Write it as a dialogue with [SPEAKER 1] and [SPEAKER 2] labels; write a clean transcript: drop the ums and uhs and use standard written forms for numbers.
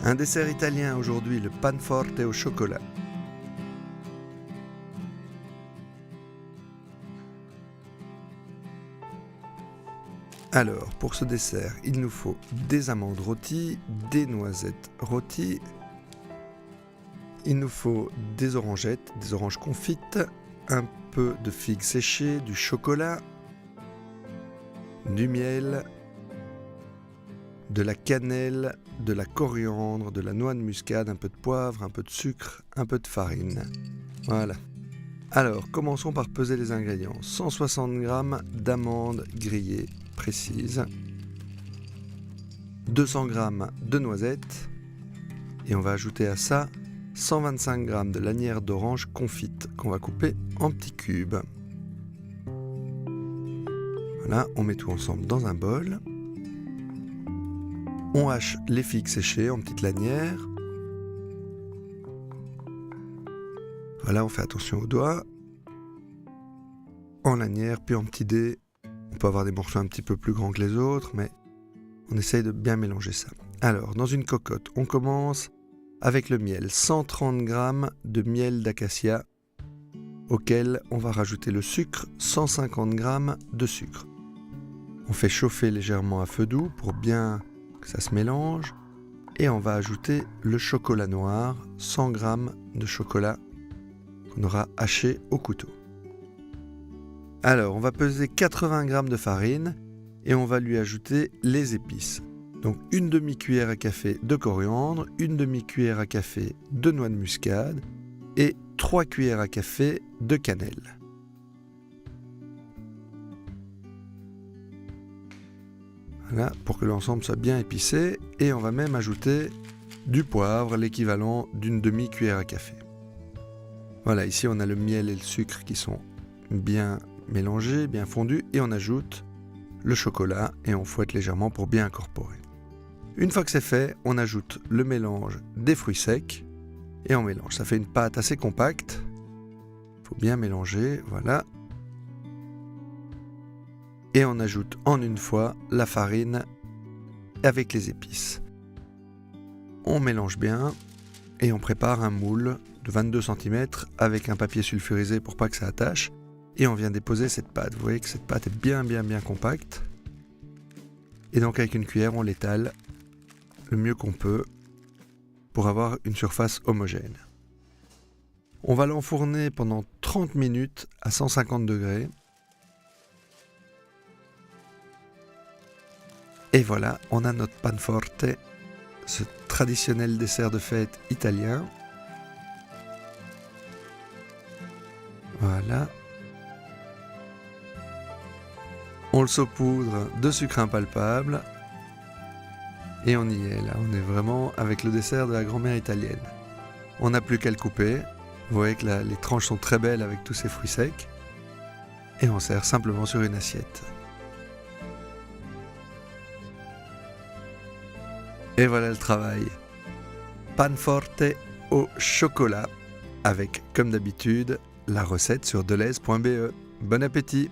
[SPEAKER 1] Un dessert italien aujourd'hui, le panforte au chocolat. Alors, pour ce dessert, il nous faut des amandes rôties, des noisettes rôties, il nous faut des orangettes, des oranges confites, un peu de figues séchées, du chocolat, du miel, de la cannelle, de la coriandre, de la noix de muscade, un peu de poivre, un peu de sucre, un peu de farine. Voilà. Alors, commençons par peser les ingrédients. 160 g d'amandes grillées précises, 200 g de noisettes, et on va ajouter à ça 125 g de lanières d'orange confite qu'on va couper en petits cubes. Voilà, on met tout ensemble dans un bol. On hache les figues séchées en petites lanières. Voilà, on fait attention aux doigts. En lanières, puis en petits dés. On peut avoir des morceaux un petit peu plus grands que les autres, mais on essaye de bien mélanger ça. Alors, dans une cocotte, on commence avec le miel. 130 g de miel d'acacia, auquel on va rajouter le sucre, 150 g de sucre. On fait chauffer légèrement à feu doux pour bien que ça se mélange. Et on va ajouter le chocolat noir, 100 g de chocolat qu'on aura haché au couteau. Alors, on va peser 80 g de farine et on va lui ajouter les épices. Donc, une demi-cuillère à café de coriandre, une demi-cuillère à café de noix de muscade et 3 cuillères à café de cannelle. Voilà, pour que l'ensemble soit bien épicé. Et on va même ajouter du poivre, l'équivalent d'une demi-cuillère à café. Voilà, ici on a le miel et le sucre qui sont bien mélangés, bien fondus. Et on ajoute le chocolat et on fouette légèrement pour bien incorporer. Une fois que c'est fait, on ajoute le mélange des fruits secs et on mélange. Ça fait une pâte assez compacte. Il faut bien mélanger, voilà. Et on ajoute en une fois la farine avec les épices. On mélange bien et on prépare un moule de 22 cm avec un papier sulfurisé pour pas que ça attache. Et on vient déposer cette pâte. Vous voyez que cette pâte est bien compacte. Et donc avec une cuillère, on l'étale le mieux qu'on peut pour avoir une surface homogène. On va l'enfourner pendant 30 minutes à 150 degrés. Et voilà, on a notre panforte, ce traditionnel dessert de fête italien. Voilà. On le saupoudre de sucre impalpable. Et on y est là, on est vraiment avec le dessert de la grand-mère italienne. On n'a plus qu'à le couper. Vous voyez que là, les tranches sont très belles avec tous ces fruits secs. Et on sert simplement sur une assiette. Et voilà le travail. Panforte au chocolat, avec, comme d'habitude, la recette sur deleuze.be. Bon appétit!